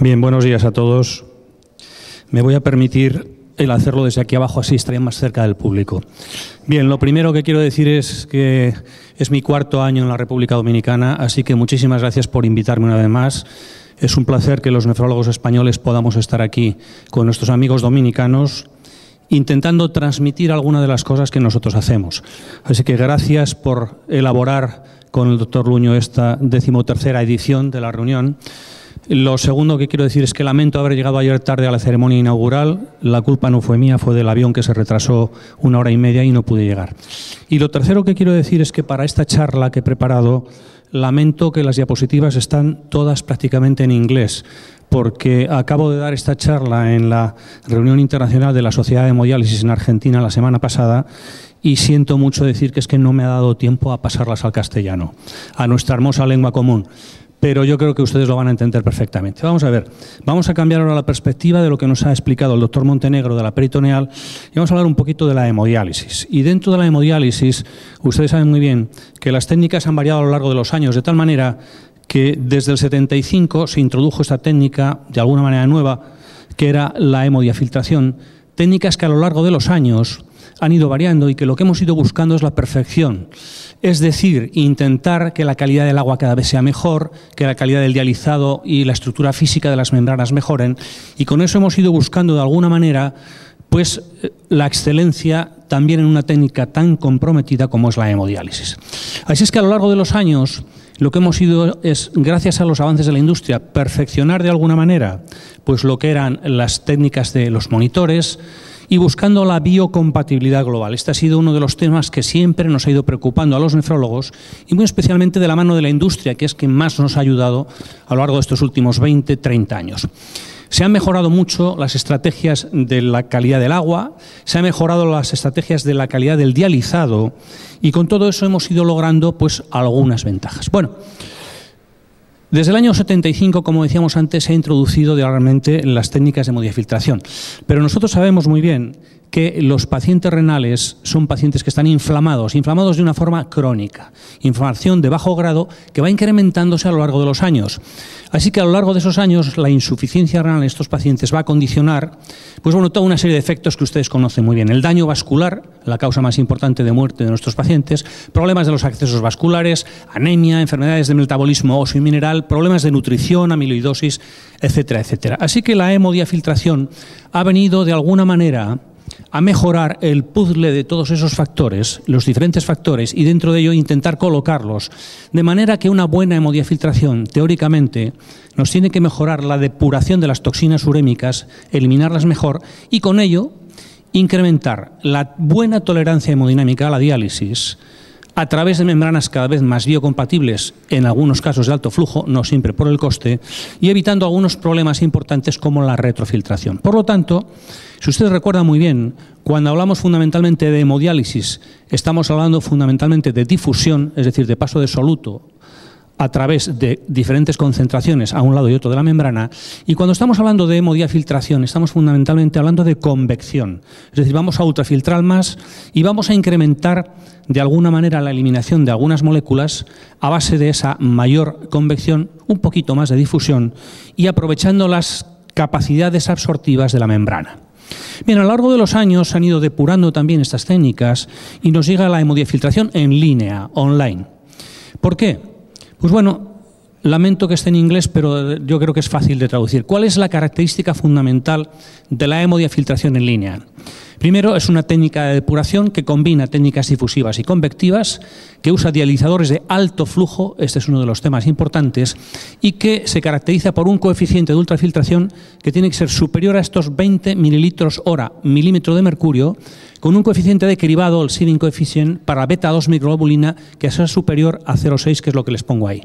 Bien, buenos días a todos. Me voy a permitir el hacerlo desde aquí abajo, así estaré más cerca del público. Bien, lo primero que quiero decir es que es mi cuarto año en la República Dominicana, así que muchísimas gracias por invitarme una vez más. Es un placer que los nefrólogos españoles podamos estar aquí con nuestros amigos dominicanos, intentando transmitir algunas de las cosas que nosotros hacemos. Así que gracias por elaborar con el doctor Luño esta 13ª edición de la reunión. Lo segundo que quiero decir es que lamento haber llegado ayer tarde a la ceremonia inaugural. La culpa no fue mía, fue del avión que se retrasó 1 hora y media y no pude llegar. Y lo tercero que quiero decir es que para esta charla que he preparado, lamento que las diapositivas están todas prácticamente en inglés, porque acabo de dar esta charla en la reunión internacional de la Sociedad de Hemodiálisis en Argentina la semana pasada y siento mucho decir que es que no me ha dado tiempo a pasarlas al castellano, a nuestra hermosa lengua común. Pero yo creo que ustedes lo van a entender perfectamente. Vamos a ver, vamos a cambiar ahora la perspectiva de lo que nos ha explicado el doctor Montenegro de la peritoneal y vamos a hablar un poquito de la hemodiálisis. Y dentro de la hemodiálisis, ustedes saben muy bien que las técnicas han variado a lo largo de los años, de tal manera que desde el 75 se introdujo esta técnica de alguna manera nueva, que era la hemodiafiltración, técnicas que a lo largo de los años han ido variando y que lo que hemos ido buscando es la perfección. Es decir, intentar que la calidad del agua cada vez sea mejor, que la calidad del dializado y la estructura física de las membranas mejoren, y con eso hemos ido buscando de alguna manera pues la excelencia también en una técnica tan comprometida como es la hemodiálisis. Así es que a lo largo de los años lo que hemos ido es, gracias a los avances de la industria, perfeccionar de alguna manera pues lo que eran las técnicas de los monitores, y buscando la biocompatibilidad global. Este ha sido uno de los temas que siempre nos ha ido preocupando a los nefrólogos y muy especialmente de la mano de la industria, que es quien más nos ha ayudado a lo largo de estos últimos 20, 30 años. Se han mejorado mucho las estrategias de la calidad del agua, se han mejorado las estrategias de la calidad del dializado y con todo eso hemos ido logrando pues algunas ventajas. Bueno, desde el año 75, como decíamos antes, se ha introducido realmente las técnicas de hemodiafiltración. Pero nosotros sabemos muy bien que los pacientes renales son pacientes que están inflamados de una forma crónica, inflamación de bajo grado que va incrementándose a lo largo de los años. Así que a lo largo de esos años la insuficiencia renal en estos pacientes va a condicionar pues bueno, toda una serie de efectos que ustedes conocen muy bien. El daño vascular, la causa más importante de muerte de nuestros pacientes, problemas de los accesos vasculares, anemia, enfermedades de metabolismo óseo y mineral, problemas de nutrición, amiloidosis, etcétera, etcétera. Así que la hemodiafiltración ha venido de alguna manera a mejorar el puzzle de todos esos factores, los diferentes factores, y dentro de ello intentar colocarlos, de manera que una buena hemodiafiltración, teóricamente, nos tiene que mejorar la depuración de las toxinas urémicas, eliminarlas mejor, y con ello incrementar la buena tolerancia hemodinámica a la diálisis, a través de membranas cada vez más biocompatibles, en algunos casos de alto flujo, no siempre por el coste, y evitando algunos problemas importantes como la retrofiltración. Por lo tanto, si ustedes recuerdan muy bien, cuando hablamos fundamentalmente de hemodiálisis, estamos hablando fundamentalmente de difusión, es decir, de paso de soluto a través de diferentes concentraciones a un lado y otro de la membrana, y cuando estamos hablando de hemodiafiltración estamos fundamentalmente hablando de convección, es decir, vamos a ultrafiltrar más y vamos a incrementar de alguna manera la eliminación de algunas moléculas a base de esa mayor convección, un poquito más de difusión y aprovechando las capacidades absortivas de la membrana. Bien, a lo largo de los años se han ido depurando también estas técnicas y nos llega la hemodiafiltración en línea, online. ¿Por qué? Pues bueno, lamento que esté en inglés, pero yo creo que es fácil de traducir. ¿Cuál es la característica fundamental de la hemodiafiltración en línea? Primero, es una técnica de depuración que combina técnicas difusivas y convectivas, que usa dializadores de alto flujo, este es uno de los temas importantes, y que se caracteriza por un coeficiente de ultrafiltración que tiene que ser superior a estos 20 mililitros hora milímetro de mercurio, con un coeficiente de cribado, el seeding coefficient, para beta-2 microglobulina, que sea superior a 0,6, que es lo que les pongo ahí.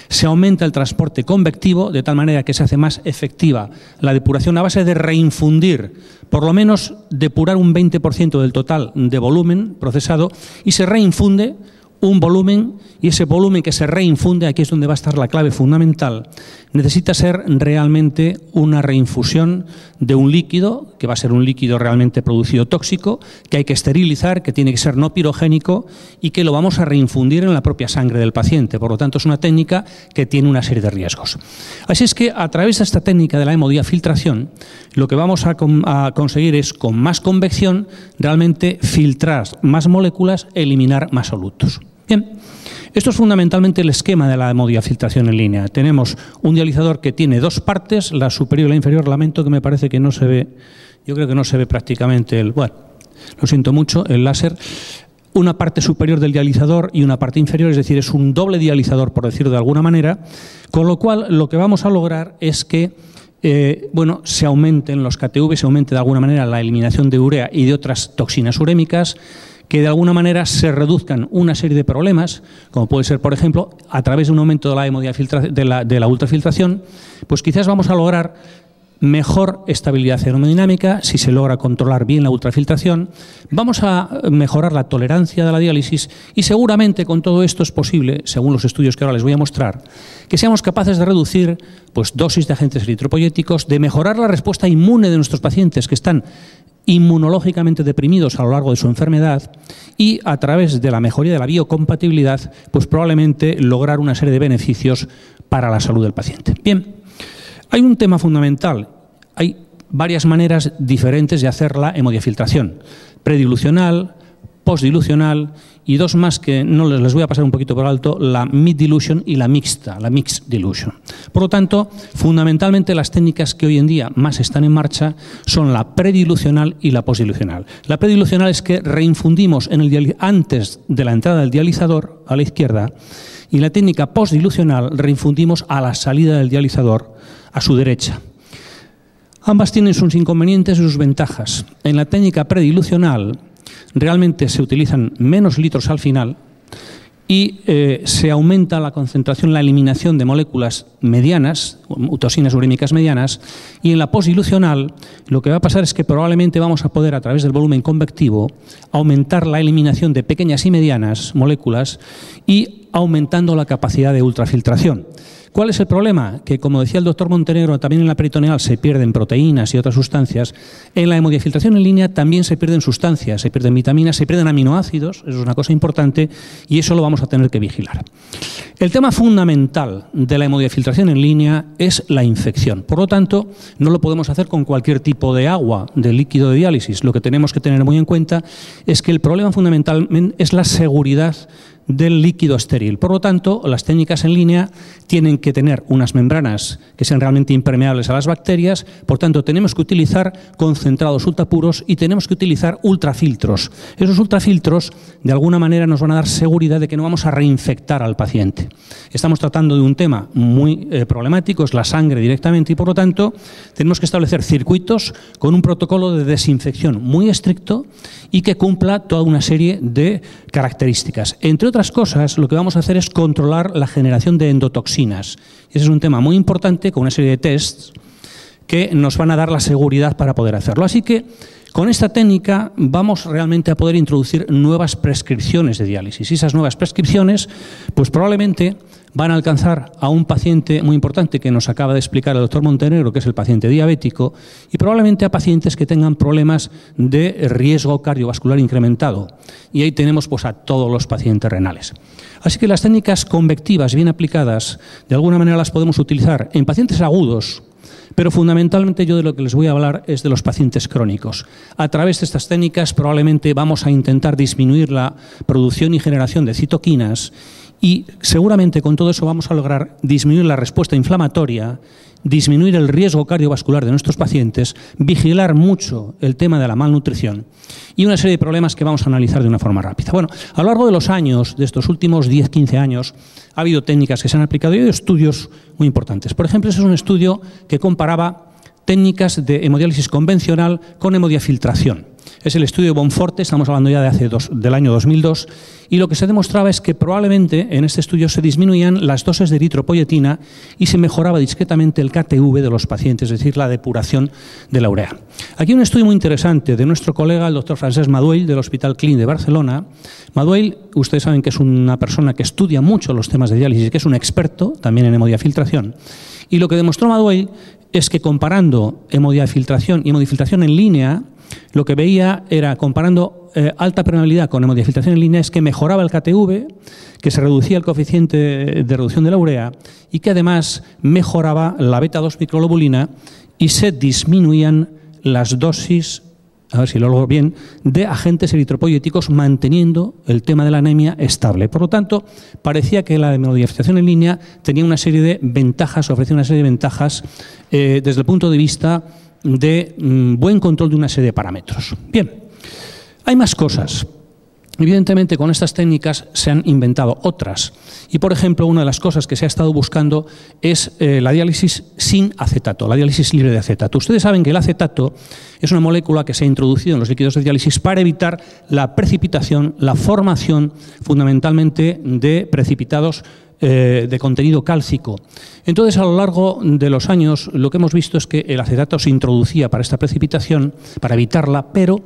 Se aumenta el transporte convectivo, de tal manera que se hace más efectiva la depuración a base de reinfundir, por lo menos depurar un 20% del total de volumen procesado, y se reinfunde un volumen, y ese volumen que se reinfunde, aquí es donde va a estar la clave fundamental, necesita ser realmente una reinfusión de un líquido, que va a ser un líquido realmente producido tóxico, que hay que esterilizar, que tiene que ser no pirogénico y que lo vamos a reinfundir en la propia sangre del paciente. Por lo tanto, es una técnica que tiene una serie de riesgos. Así es que, a través de esta técnica de la hemodiafiltración, lo que vamos a conseguir es, con más convección, realmente filtrar más moléculas, eliminar más solutos. Bien, esto es fundamentalmente el esquema de la hemodiafiltración en línea. Tenemos un dializador que tiene dos partes, la superior y la inferior. Lamento que me parece que no se ve, yo creo que no se ve prácticamente bueno, lo siento mucho, el láser. Una parte superior del dializador y una parte inferior, es decir, es un doble dializador, por decirlo de alguna manera, con lo cual lo que vamos a lograr es que se aumenten los KTV, se aumente de alguna manera la eliminación de urea y de otras toxinas urémicas, que de alguna manera se reduzcan una serie de problemas, como puede ser, por ejemplo, a través de un aumento de la hemodiafiltración, de la ultrafiltración, pues quizás vamos a lograr mejor estabilidad hemodinámica si se logra controlar bien la ultrafiltración, vamos a mejorar la tolerancia de la diálisis y seguramente con todo esto es posible, según los estudios que ahora les voy a mostrar, que seamos capaces de reducir dosis de agentes eritropoyéticos, de mejorar la respuesta inmune de nuestros pacientes que están inmunológicamente deprimidos a lo largo de su enfermedad y a través de la mejoría de la biocompatibilidad, pues probablemente lograr una serie de beneficios para la salud del paciente. Bien, hay un tema fundamental. Hay varias maneras diferentes de hacer la hemodiafiltración: predilucional, postdilucional y dos más que no les voy a pasar un poquito por alto, la mid-dilution y la mixta, la mixed dilution. Por lo tanto, fundamentalmente las técnicas que hoy en día más están en marcha son la predilucional y la postdilucional. La predilucional es que reinfundimos antes de la entrada del dializador a la izquierda, y la técnica postdilucional reinfundimos a la salida del dializador a su derecha. Ambas tienen sus inconvenientes y sus ventajas. En la técnica predilucional realmente se utilizan menos litros al final y se aumenta la concentración, la eliminación de moléculas medianas, toxinas urémicas medianas, y en la postdilucional lo que va a pasar es que probablemente vamos a poder, a través del volumen convectivo, aumentar la eliminación de pequeñas y medianas moléculas y aumentando la capacidad de ultrafiltración. ¿Cuál es el problema? Que, como decía el doctor Montenegro, también en la peritoneal se pierden proteínas y otras sustancias. En la hemodiafiltración en línea también se pierden sustancias, se pierden vitaminas, se pierden aminoácidos, eso es una cosa importante y eso lo vamos a tener que vigilar. El tema fundamental de la hemodiafiltración en línea es la infección. Por lo tanto, no lo podemos hacer con cualquier tipo de agua, de líquido de diálisis. Lo que tenemos que tener muy en cuenta es que el problema fundamental es la seguridad del líquido estéril. Por lo tanto, las técnicas en línea tienen que tener unas membranas que sean realmente impermeables a las bacterias, por tanto tenemos que utilizar concentrados ultrapuros y tenemos que utilizar ultrafiltros. Esos ultrafiltros de alguna manera nos van a dar seguridad de que no vamos a reinfectar al paciente. Estamos tratando de un tema muy problemático, es la sangre directamente, y por lo tanto tenemos que establecer circuitos con un protocolo de desinfección muy estricto y que cumpla toda una serie de características. Entre otras cosas, lo que vamos a hacer es controlar la generación de endotoxinas. Ese es un tema muy importante, con una serie de tests que nos van a dar la seguridad para poder hacerlo. Así que, con esta técnica vamos realmente a poder introducir nuevas prescripciones de diálisis. Y esas nuevas prescripciones, pues probablemente van a alcanzar a un paciente muy importante que nos acaba de explicar el doctor Montenegro, que es el paciente diabético, y probablemente a pacientes que tengan problemas de riesgo cardiovascular incrementado. Y ahí tenemos pues a todos los pacientes renales. Así que las técnicas convectivas bien aplicadas, de alguna manera las podemos utilizar en pacientes agudos, pero fundamentalmente yo de lo que les voy a hablar es de los pacientes crónicos. A través de estas técnicas probablemente vamos a intentar disminuir la producción y generación de citoquinas y seguramente con todo eso vamos a lograr disminuir la respuesta inflamatoria, disminuir el riesgo cardiovascular de nuestros pacientes, vigilar mucho el tema de la malnutrición y una serie de problemas que vamos a analizar de una forma rápida. Bueno, a lo largo de los años, de estos últimos 10-15 años, ha habido técnicas que se han aplicado y hay estudios muy importantes. Por ejemplo, ese es un estudio que comparaba técnicas de hemodiálisis convencional con hemodiafiltración. Es el estudio de Bonforte, estamos hablando ya del año 2002, y lo que se demostraba es que probablemente en este estudio se disminuían las dosis de eritropoyetina y se mejoraba discretamente el KTV de los pacientes, es decir, la depuración de la urea. Aquí hay un estudio muy interesante de nuestro colega, el doctor Francesc Maduell, del Hospital Clínic de Barcelona. Maduell, ustedes saben que es una persona que estudia mucho los temas de diálisis, que es un experto también en hemodiafiltración, y lo que demostró Maduell es que comparando hemodiafiltración y hemodiafiltración en línea, lo que veía era, comparando alta permeabilidad con hemodiafiltración en línea, es que mejoraba el KTV, que se reducía el coeficiente de reducción de la urea y que además mejoraba la beta-2 microglobulina y se disminuían las dosis, a ver si lo logro bien, de agentes eritropoyéticos, manteniendo el tema de la anemia estable. Por lo tanto, parecía que la hemodiafiltración en línea tenía una serie de ventajas, ofrecía una serie de ventajas desde el punto de vista de buen control de una serie de parámetros. Bien, hay más cosas. Evidentemente, con estas técnicas se han inventado otras. Y, por ejemplo, una de las cosas que se ha estado buscando es la diálisis sin acetato, la diálisis libre de acetato. Ustedes saben que el acetato es una molécula que se ha introducido en los líquidos de diálisis para evitar la precipitación, la formación fundamentalmente de precipitados de contenido cálcico. Entonces, a lo largo de los años, lo que hemos visto es que el acetato se introducía para esta precipitación, para evitarla, pero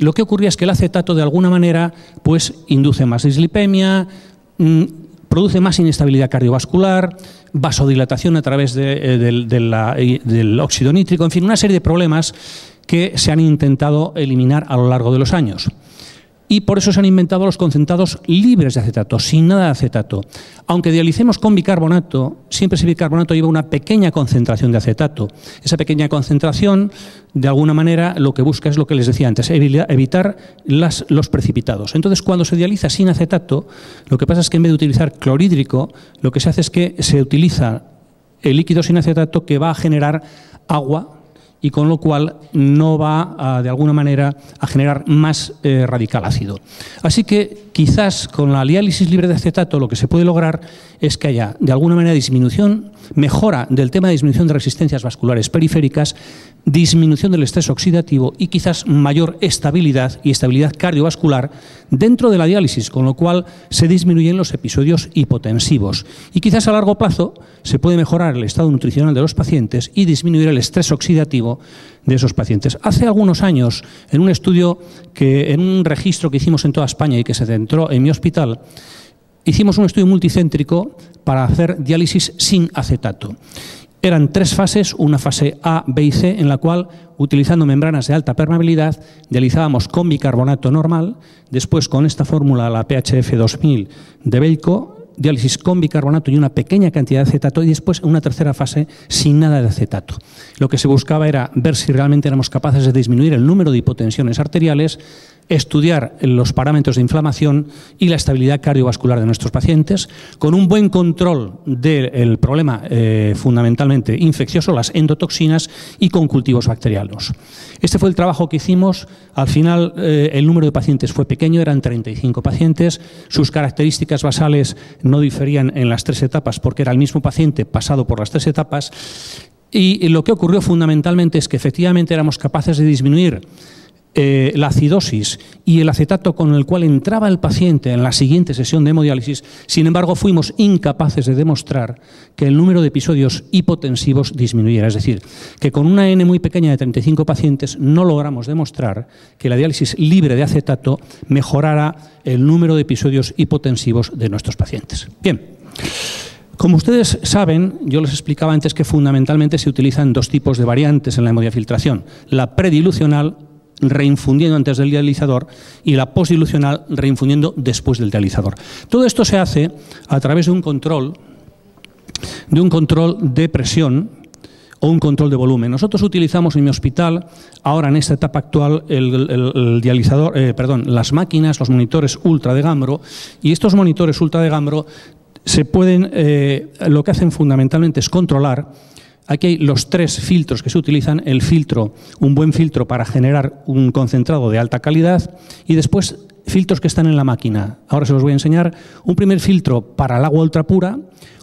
lo que ocurría es que el acetato, de alguna manera, pues induce más dislipemia, produce más inestabilidad cardiovascular, vasodilatación a través del óxido nítrico, en fin, una serie de problemas que se han intentado eliminar a lo largo de los años. Y por eso se han inventado los concentrados libres de acetato, sin nada de acetato. Aunque dialicemos con bicarbonato, siempre ese bicarbonato lleva una pequeña concentración de acetato. Esa pequeña concentración, de alguna manera, lo que busca es lo que les decía antes, evitar los precipitados. Entonces, cuando se dializa sin acetato, lo que pasa es que en vez de utilizar clorhídrico, lo que se hace es que se utiliza el líquido sin acetato, que va a generar agua, y con lo cual no va, de alguna manera, a generar más radical ácido. Así que quizás con la diálisis libre de acetato lo que se puede lograr es que haya, de alguna manera, mejora del tema de disminución de resistencias vasculares periféricas, disminución del estrés oxidativo y quizás mayor estabilidad y estabilidad cardiovascular dentro de la diálisis, con lo cual se disminuyen los episodios hipotensivos. Y quizás a largo plazo se puede mejorar el estado nutricional de los pacientes y disminuir el estrés oxidativo de esos pacientes. Hace algunos años, en un estudio, en un registro que hicimos en toda España y que se centró en mi hospital, hicimos un estudio multicéntrico para hacer diálisis sin acetato. Eran 3 fases, una fase A, B y C, en la cual, utilizando membranas de alta permeabilidad, dializábamos con bicarbonato normal, después con esta fórmula, la PHF 2000 de Belco, diálisis con bicarbonato y una pequeña cantidad de acetato, y después una tercera fase sin nada de acetato. Lo que se buscaba era ver si realmente éramos capaces de disminuir el número de hipotensiones arteriales, estudiar los parámetros de inflamación y la estabilidad cardiovascular de nuestros pacientes, con un buen control del problema fundamentalmente infeccioso, las endotoxinas, y con cultivos bacterianos. Este fue el trabajo que hicimos. Al final el número de pacientes fue pequeño, eran 35 pacientes. Sus características basales no diferían en las 3 etapas porque era el mismo paciente pasado por las 3 etapas. Y lo que ocurrió fundamentalmente es que efectivamente éramos capaces de disminuir la acidosis y el acetato con el cual entraba el paciente en la siguiente sesión de hemodiálisis. Sin embargo, fuimos incapaces de demostrar que el número de episodios hipotensivos disminuyera. Es decir, que con una N muy pequeña de 35 pacientes no logramos demostrar que la diálisis libre de acetato mejorara el número de episodios hipotensivos de nuestros pacientes. Bien. Como ustedes saben, yo les explicaba antes que fundamentalmente se utilizan 2 tipos de variantes en la hemodiafiltración: la predilucional, reinfundiendo antes del dializador, y la postdilucional, reinfundiendo después del dializador. Todo esto se hace a través de un control de presión o un control de volumen. Nosotros utilizamos en mi hospital, ahora en esta etapa actual, el dializador, las máquinas, los monitores ultra de Gambro, y estos monitores ultra de Gambro se pueden, lo que hacen fundamentalmente es controlar. Aquí hay los 3 filtros que se utilizan: el filtro, un buen filtro para generar un concentrado de alta calidad, y después filtros que están en la máquina. Ahora se los voy a enseñar. Un primer filtro para el agua ultrapura,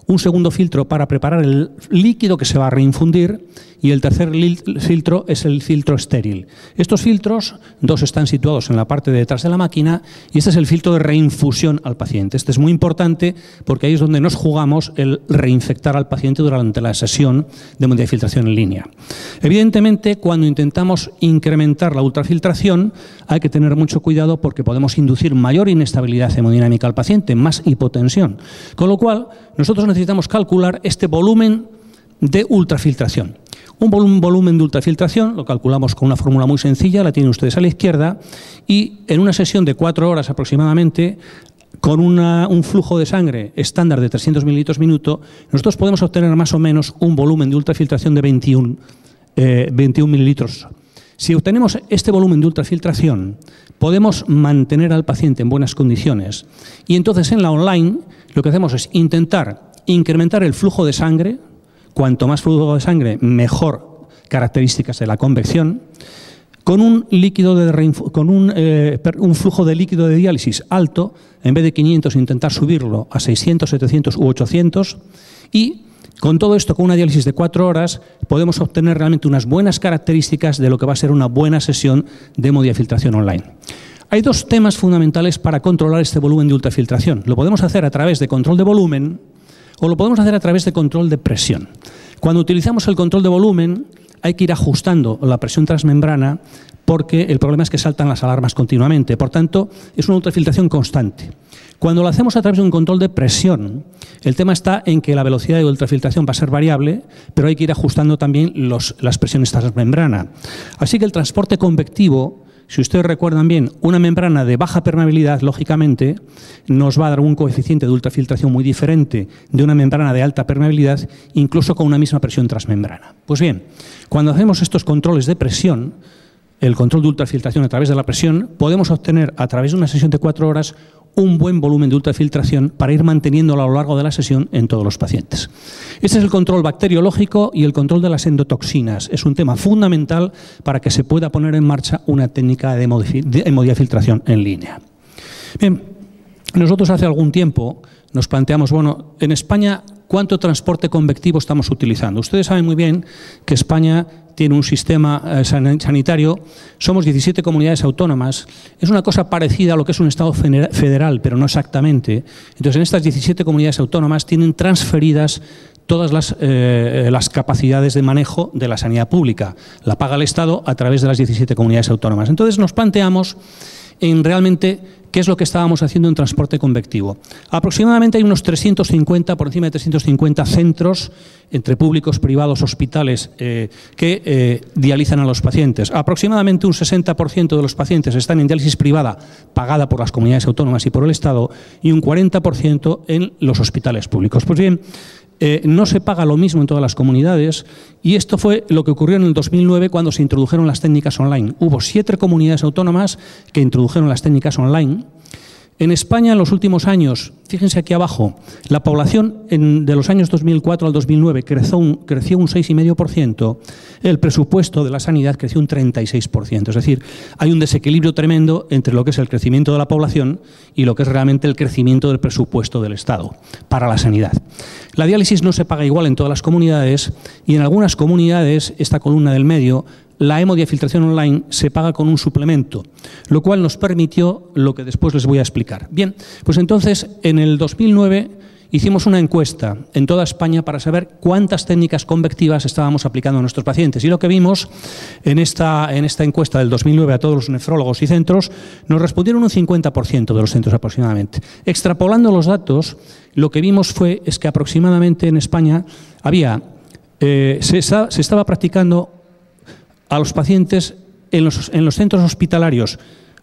un segundo filtro para preparar el líquido que se va a reinfundir y el tercer filtro es el filtro estéril. Estos filtros, dos están situados en la parte de detrás de la máquina y este es el filtro de reinfusión al paciente. Este es muy importante porque ahí es donde nos jugamos el reinfectar al paciente durante la sesión de hemodiafiltración en línea. Evidentemente, cuando intentamos incrementar la ultrafiltración, hay que tener mucho cuidado porque podemos inducir mayor inestabilidad hemodinámica al paciente, más hipotensión. Con lo cual, nosotros necesitamos calcular este volumen de ultrafiltración. Un volumen de ultrafiltración lo calculamos con una fórmula muy sencilla, la tienen ustedes a la izquierda, y en una sesión de 4 horas aproximadamente, con un flujo de sangre estándar de 300 mililitros minuto, nosotros podemos obtener más o menos un volumen de ultrafiltración de 21 mililitros. Si obtenemos este volumen de ultrafiltración, podemos mantener al paciente en buenas condiciones y entonces en la online lo que hacemos es intentar incrementar el flujo de sangre. Cuanto más flujo de sangre, mejor características de la convección, con un flujo de líquido de diálisis alto, en vez de 500 intentar subirlo a 600, 700 u 800 y con todo esto, con una diálisis de 4 horas, podemos obtener realmente unas buenas características de lo que va a ser una buena sesión de hemodiafiltración online. Hay dos temas fundamentales para controlar este volumen de ultrafiltración. Lo podemos hacer a través de control de volumen o lo podemos hacer a través de control de presión. Cuando utilizamos el control de volumen, hay que ir ajustando la presión transmembrana porque el problema es que saltan las alarmas continuamente. Por tanto, es una ultrafiltración constante. Cuando lo hacemos a través de un control de presión, el tema está en que la velocidad de ultrafiltración va a ser variable, pero hay que ir ajustando también las presiones transmembrana. Así que el transporte convectivo, si ustedes recuerdan bien, una membrana de baja permeabilidad, lógicamente, nos va a dar un coeficiente de ultrafiltración muy diferente de una membrana de alta permeabilidad, incluso con una misma presión transmembrana. Pues bien, cuando hacemos estos controles de presión, el control de ultrafiltración a través de la presión, podemos obtener a través de una sesión de 4 horas un buen volumen de ultrafiltración para ir manteniéndolo a lo largo de la sesión en todos los pacientes. Este es el control bacteriológico y el control de las endotoxinas. Es un tema fundamental para que se pueda poner en marcha una técnica de hemodiafiltración en línea. Bien, nosotros hace algún tiempo nos planteamos, bueno, en España, ¿cuánto transporte convectivo estamos utilizando? Ustedes saben muy bien que España tiene un sistema sanitario, somos 17 comunidades autónomas, es una cosa parecida a lo que es un Estado federal, pero no exactamente. Entonces, en estas 17 comunidades autónomas tienen transferidas todas las capacidades de manejo de la sanidad pública. La paga el Estado a través de las 17 comunidades autónomas. Entonces, nos planteamos en realmente qué es lo que estábamos haciendo en transporte convectivo. Aproximadamente hay unos 350, por encima de 350 centros entre públicos, privados, hospitales que dializan a los pacientes. Aproximadamente un 60% de los pacientes están en diálisis privada pagada por las comunidades autónomas y por el Estado y un 40% en los hospitales públicos. Pues bien, no se paga lo mismo en todas las comunidades y esto fue lo que ocurrió en el 2009 cuando se introdujeron las técnicas online. Hubo 7 comunidades autónomas que introdujeron las técnicas online. En España, en los últimos años, fíjense aquí abajo, la población de los años 2004 al 2009 creció un 6,5%, el presupuesto de la sanidad creció un 36%. Es decir, hay un desequilibrio tremendo entre lo que es el crecimiento de la población y lo que es realmente el crecimiento del presupuesto del Estado para la sanidad. La diálisis no se paga igual en todas las comunidades y en algunas comunidades, esta columna del medio, la hemodiafiltración online se paga con un suplemento, lo cual nos permitió lo que después les voy a explicar. Bien, pues entonces en el 2009 hicimos una encuesta en toda España para saber cuántas técnicas convectivas estábamos aplicando a nuestros pacientes y lo que vimos en esta encuesta del 2009 a todos los nefrólogos y centros, nos respondieron un 50% de los centros aproximadamente. Extrapolando los datos, lo que vimos es que aproximadamente en España se estaba practicando a los pacientes en los centros hospitalarios.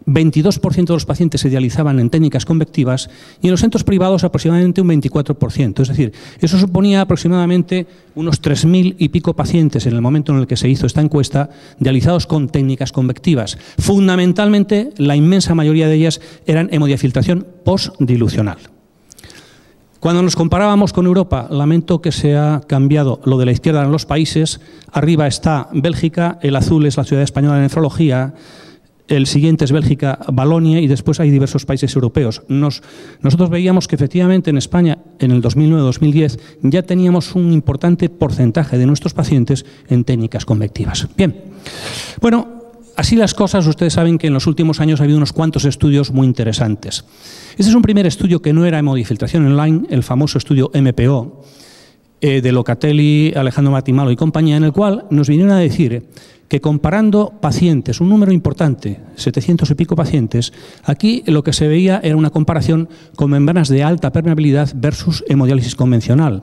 22% de los pacientes se dializaban en técnicas convectivas y en los centros privados aproximadamente un 24%. Es decir, eso suponía aproximadamente unos 3.000 y pico pacientes en el momento en el que se hizo esta encuesta dializados con técnicas convectivas. Fundamentalmente, la inmensa mayoría de ellas eran hemodiafiltración postdilucional. Cuando nos comparábamos con Europa, lamento que se ha cambiado lo de la izquierda en los países. Arriba está Bélgica, el azul es la Sociedad Española de Nefrología, el siguiente es Bélgica, Valonia, y después hay diversos países europeos. Nosotros veíamos que efectivamente en España, en el 2009-2010, ya teníamos un importante porcentaje de nuestros pacientes en técnicas convectivas. Bien, bueno, así las cosas, ustedes saben que en los últimos años ha habido unos cuantos estudios muy interesantes. Este es un primer estudio que no era hemodiafiltración online, el famoso estudio MPO, de Locatelli, Alejandro Matimalo y compañía, en el cual nos vinieron a decir que comparando pacientes, un número importante, 700 y pico pacientes, aquí lo que se veía era una comparación con membranas de alta permeabilidad versus hemodiálisis convencional.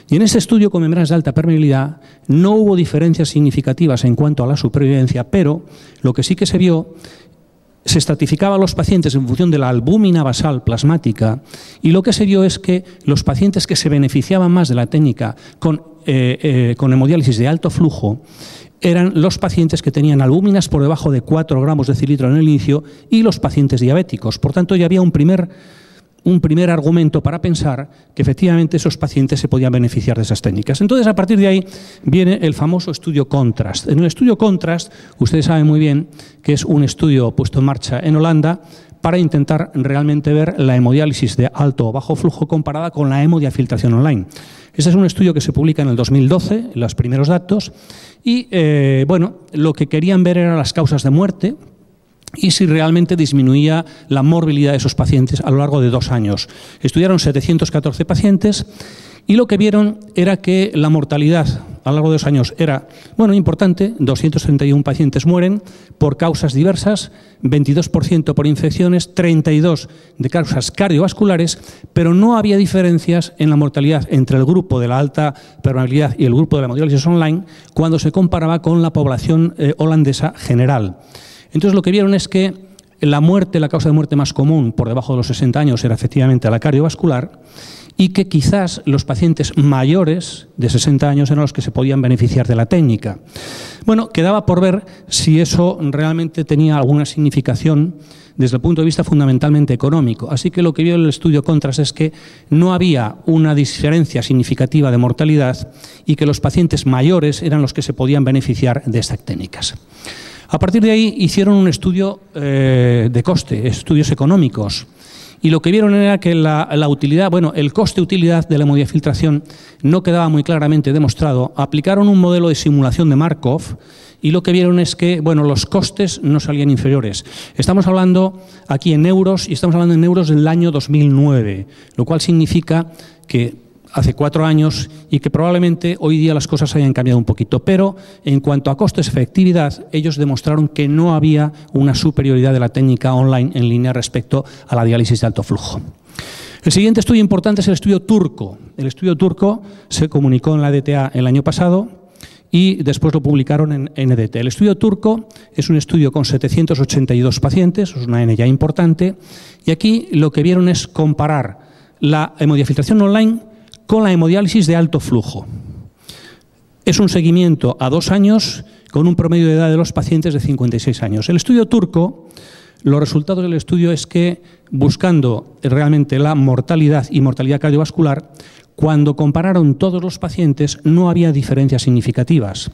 Y en este estudio con membranas de alta permeabilidad no hubo diferencias significativas en cuanto a la supervivencia, pero lo que sí que se vio, se estratificaba a los pacientes en función de la albúmina basal plasmática, y lo que se vio es que los pacientes que se beneficiaban más de la técnica con hemodiálisis de alto flujo eran los pacientes que tenían albúminas por debajo de 4 gramos de decilitro en el inicio y los pacientes diabéticos. Por tanto, ya había un primer argumento para pensar que efectivamente esos pacientes se podían beneficiar de esas técnicas. Entonces, a partir de ahí viene el famoso estudio CONTRAST. En el estudio CONTRAST, ustedes saben muy bien que es un estudio puesto en marcha en Holanda para intentar realmente ver la hemodiálisis de alto o bajo flujo comparada con la hemodiafiltración online. Este es un estudio que se publica en el 2012, los primeros datos, y bueno, lo que querían ver eran las causas de muerte y si realmente disminuía la morbilidad de esos pacientes a lo largo de 2 años. Estudiaron 714 pacientes y lo que vieron era que la mortalidad a lo largo de 2 años era, bueno, importante. 231 pacientes mueren por causas diversas, 22% por infecciones, 32% de causas cardiovasculares, pero no había diferencias en la mortalidad entre el grupo de la alta permeabilidad y el grupo de la hemodiálisis online cuando se comparaba con la población holandesa general. Entonces, lo que vieron es que la causa de muerte más común por debajo de los 60 años era efectivamente la cardiovascular y que quizás los pacientes mayores de 60 años eran los que se podían beneficiar de la técnica. Bueno, quedaba por ver si eso realmente tenía alguna significación desde el punto de vista fundamentalmente económico. Así que lo que vio el estudio CONTRAST es que no había una diferencia significativa de mortalidad y que los pacientes mayores eran los que se podían beneficiar de estas técnicas. A partir de ahí hicieron un estudio de coste, estudios económicos, y lo que vieron era que la utilidad, bueno, el coste-utilidad de la hemodiafiltración no quedaba muy claramente demostrado. Aplicaron un modelo de simulación de Markov y lo que vieron es que, bueno, los costes no salían inferiores. Estamos hablando aquí en euros y estamos hablando en euros del año 2009, lo cual significa que hace 4 años y que probablemente hoy día las cosas hayan cambiado un poquito. Pero en cuanto a costes-efectividad, ellos demostraron que no había una superioridad de la técnica online en línea respecto a la diálisis de alto flujo. El siguiente estudio importante es el estudio turco. El estudio turco se comunicó en la DTA el año pasado y después lo publicaron en NDT. El estudio turco es un estudio con 782 pacientes, es una N ya importante, y aquí lo que vieron es comparar la hemodiafiltración online con la hemodiálisis de alto flujo. Es un seguimiento a 2 años con un promedio de edad de los pacientes de 56 años. El estudio turco, los resultados del estudio es que buscando realmente la mortalidad y mortalidad cardiovascular, cuando compararon todos los pacientes no había diferencias significativas.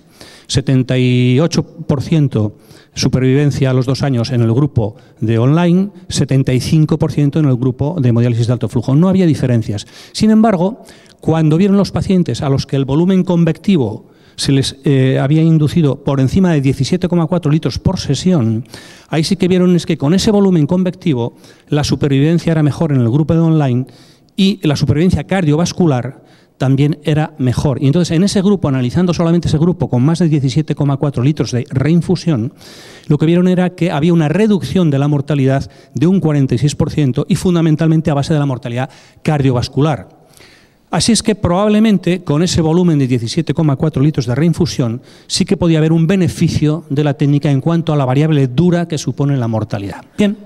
78% supervivencia a los 2 años en el grupo de online, 75% en el grupo de hemodiálisis de alto flujo. No había diferencias. Sin embargo, cuando vieron los pacientes a los que el volumen convectivo se les había inducido por encima de 17,4 litros por sesión, ahí sí que vieron es que con ese volumen convectivo la supervivencia era mejor en el grupo de online y la supervivencia cardiovascular también era mejor. Y entonces, en ese grupo, analizando solamente ese grupo con más de 17,4 litros de reinfusión, lo que vieron era que había una reducción de la mortalidad de un 46% y fundamentalmente a base de la mortalidad cardiovascular. Así es que probablemente con ese volumen de 17,4 litros de reinfusión sí que podía haber un beneficio de la técnica en cuanto a la variable dura que supone la mortalidad. Bien,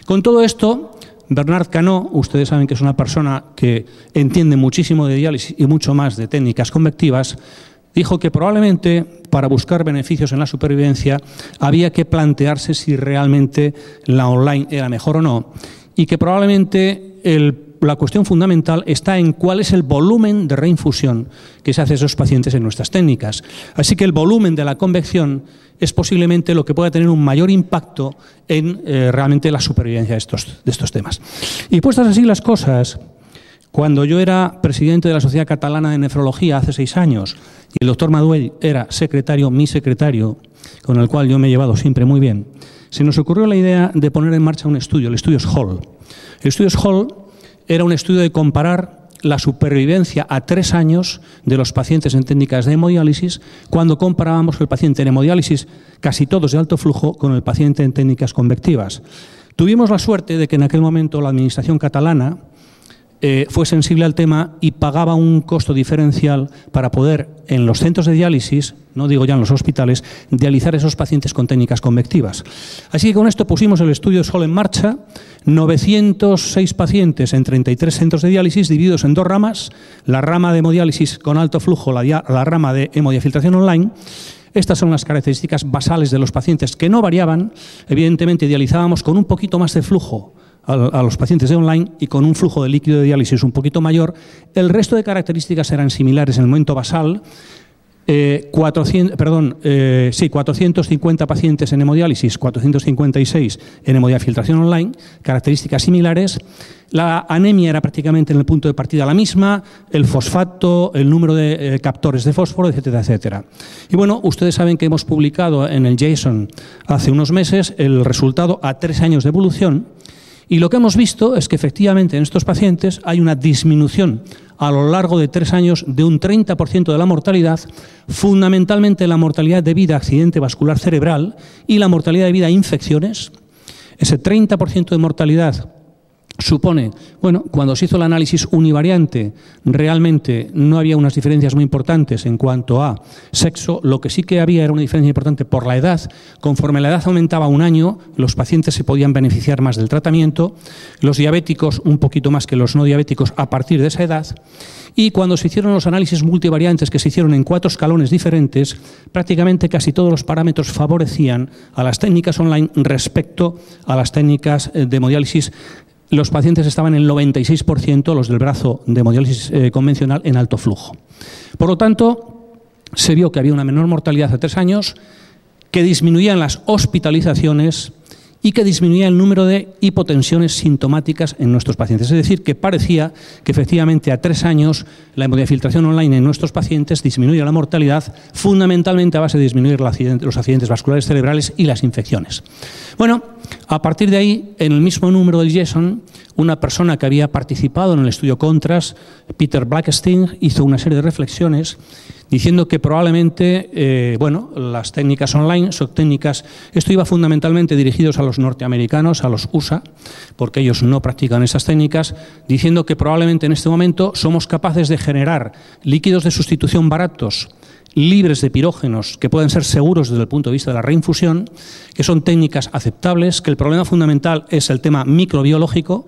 con todo esto, Bernard Canot, ustedes saben que es una persona que entiende muchísimo de diálisis y mucho más de técnicas convectivas, dijo que probablemente para buscar beneficios en la supervivencia había que plantearse si realmente la online era mejor o no y que probablemente la cuestión fundamental está en cuál es el volumen de reinfusión que se hace a esos pacientes en nuestras técnicas. Así que el volumen de la convección es posiblemente lo que pueda tener un mayor impacto en realmente la supervivencia de estos temas. Y puestas así las cosas, cuando yo era presidente de la Sociedad Catalana de Nefrología hace 6 años y el doctor Maduell era mi secretario, con el cual yo me he llevado siempre muy bien, se nos ocurrió la idea de poner en marcha un estudio, el estudio SHOL. El estudio SHOL era un estudio de comparar la supervivencia a 3 años de los pacientes en técnicas de hemodiálisis cuando comparábamos el paciente en hemodiálisis, casi todos de alto flujo, con el paciente en técnicas convectivas. Tuvimos la suerte de que en aquel momento la Administración catalana fue sensible al tema y pagaba un costo diferencial para poder, en los centros de diálisis, no digo ya en los hospitales, dializar esos pacientes con técnicas convectivas. Así que con esto pusimos el estudio SHOL en marcha, 906 pacientes en 33 centros de diálisis divididos en 2 ramas, la rama de hemodiálisis con alto flujo, la rama de hemodiafiltración online. Estas son las características basales de los pacientes que no variaban. Evidentemente dializábamos con un poquito más de flujo a los pacientes de online y con un flujo de líquido de diálisis un poquito mayor. El resto de características eran similares en el momento basal. 450 pacientes en hemodiálisis, 456 en hemodiafiltración online, características similares. La anemia era prácticamente en el punto de partida la misma, el fosfato, el número de captores de fósforo, etcétera, etcétera. Y bueno, ustedes saben que hemos publicado en el JSON hace unos meses el resultado a 3 años de evolución. Y lo que hemos visto es que efectivamente en estos pacientes hay una disminución a lo largo de 3 años de un 30% de la mortalidad, fundamentalmente la mortalidad debida a accidente vascular cerebral y la mortalidad debida a infecciones. Ese 30% de mortalidad supone, bueno, cuando se hizo el análisis univariante, realmente no había unas diferencias muy importantes en cuanto a sexo. Lo que sí que había era una diferencia importante por la edad. Conforme la edad aumentaba 1 año, los pacientes se podían beneficiar más del tratamiento, los diabéticos un poquito más que los no diabéticos a partir de esa edad. Y cuando se hicieron los análisis multivariantes, que se hicieron en 4 escalones diferentes, prácticamente casi todos los parámetros favorecían a las técnicas online respecto a las técnicas de hemodiálisis. Los pacientes estaban en el 96%, los del brazo de hemodiálisis convencional, en alto flujo. Por lo tanto, se vio que había una menor mortalidad a 3 años, que disminuían las hospitalizaciones y que disminuía el número de hipotensiones sintomáticas en nuestros pacientes. Es decir, que parecía que efectivamente a 3 años la hemodiafiltración online en nuestros pacientes disminuía la mortalidad, fundamentalmente a base de disminuir los accidentes vasculares cerebrales y las infecciones. Bueno, a partir de ahí, en el mismo número del JSON, una persona que había participado en el estudio CONTRAST, Peter Blackstein, hizo una serie de reflexiones diciendo que probablemente, las técnicas online son técnicas, esto iba fundamentalmente dirigidos a los norteamericanos, a los USA, porque ellos no practican esas técnicas, diciendo que probablemente en este momento somos capaces de generar líquidos de sustitución baratos, libres de pirógenos, que pueden ser seguros desde el punto de vista de la reinfusión, que son técnicas aceptables, que el problema fundamental es el tema microbiológico,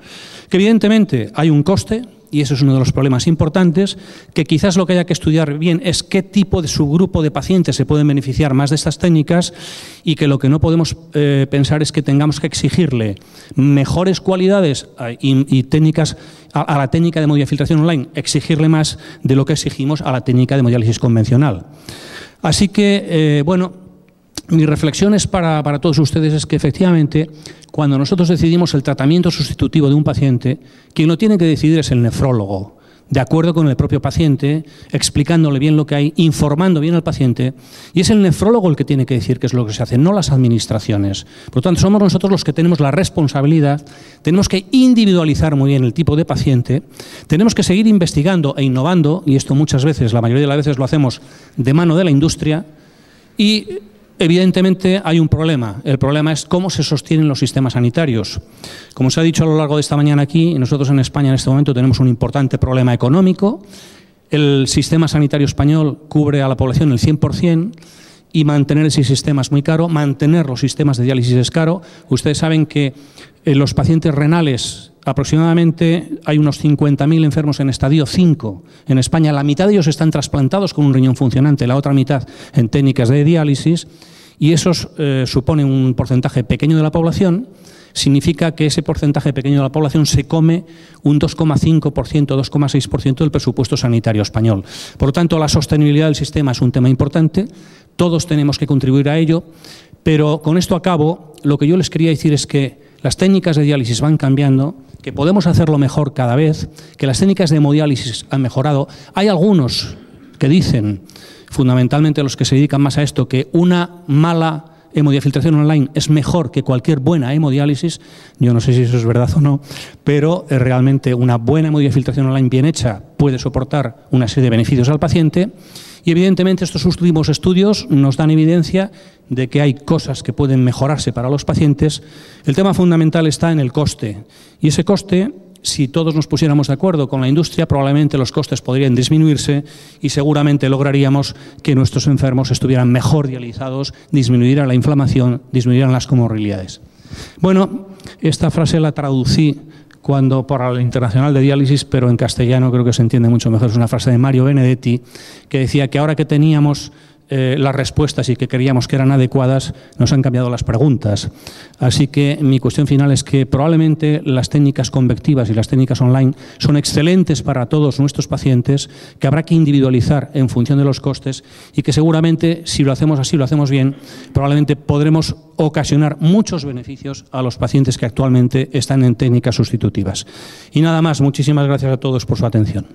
que evidentemente hay un coste, y eso es uno de los problemas importantes, que quizás lo que haya que estudiar bien es qué tipo de subgrupo de pacientes se pueden beneficiar más de estas técnicas y que lo que no podemos pensar es que tengamos que exigirle mejores cualidades y técnicas a la técnica de hemodiafiltración online, exigirle más de lo que exigimos a la técnica de hemodiálisis convencional. Así que, mis reflexiones para todos ustedes es que efectivamente cuando nosotros decidimos el tratamiento sustitutivo de un paciente, quien lo tiene que decidir es el nefrólogo, de acuerdo con el propio paciente, explicándole bien lo que hay, informando bien al paciente, y es el nefrólogo el que tiene que decir qué es lo que se hace, no las administraciones. Por lo tanto, somos nosotros los que tenemos la responsabilidad, tenemos que individualizar muy bien el tipo de paciente, tenemos que seguir investigando e innovando, y esto muchas veces, la mayoría de las veces lo hacemos de mano de la industria, y evidentemente hay un problema. El problema es cómo se sostienen los sistemas sanitarios. Como se ha dicho a lo largo de esta mañana aquí, nosotros en España en este momento tenemos un importante problema económico. El sistema sanitario español cubre a la población el 100% y mantener ese sistema es muy caro. Mantener los sistemas de diálisis es caro. Ustedes saben que los pacientes renales, aproximadamente hay unos 50.000 enfermos en estadio 5 en España. La mitad de ellos están trasplantados con un riñón funcionante, la otra mitad en técnicas de diálisis, y esos suponen un porcentaje pequeño de la población. Significa que ese porcentaje pequeño de la población se come un 2,5%, 2,6% del presupuesto sanitario español. Por lo tanto, la sostenibilidad del sistema es un tema importante, todos tenemos que contribuir a ello, pero con esto acabo. Lo que yo les quería decir es que las técnicas de diálisis van cambiando, que podemos hacerlo mejor cada vez, que las técnicas de hemodiálisis han mejorado. Hay algunos que dicen, fundamentalmente los que se dedican más a esto, que una mala hemodiafiltración online es mejor que cualquier buena hemodiálisis. Yo no sé si eso es verdad o no, pero realmente una buena hemodiafiltración online bien hecha puede soportar una serie de beneficios al paciente. Y evidentemente estos últimos estudios nos dan evidencia de que hay cosas que pueden mejorarse para los pacientes. El tema fundamental está en el coste. Y ese coste, si todos nos pusiéramos de acuerdo con la industria, probablemente los costes podrían disminuirse y seguramente lograríamos que nuestros enfermos estuvieran mejor dializados, disminuiría la inflamación, disminuirían las comorbilidades. Bueno, esta frase la traducí cuando por el Internacional de Diálisis, pero en castellano creo que se entiende mucho mejor. Es una frase de Mario Benedetti, que decía que ahora que teníamos las respuestas y que creíamos que eran adecuadas, nos han cambiado las preguntas. Así que mi cuestión final es que probablemente las técnicas convectivas y las técnicas online son excelentes para todos nuestros pacientes, que habrá que individualizar en función de los costes y que seguramente, si lo hacemos así, lo hacemos bien, probablemente podremos ocasionar muchos beneficios a los pacientes que actualmente están en técnicas sustitutivas. Y nada más, muchísimas gracias a todos por su atención.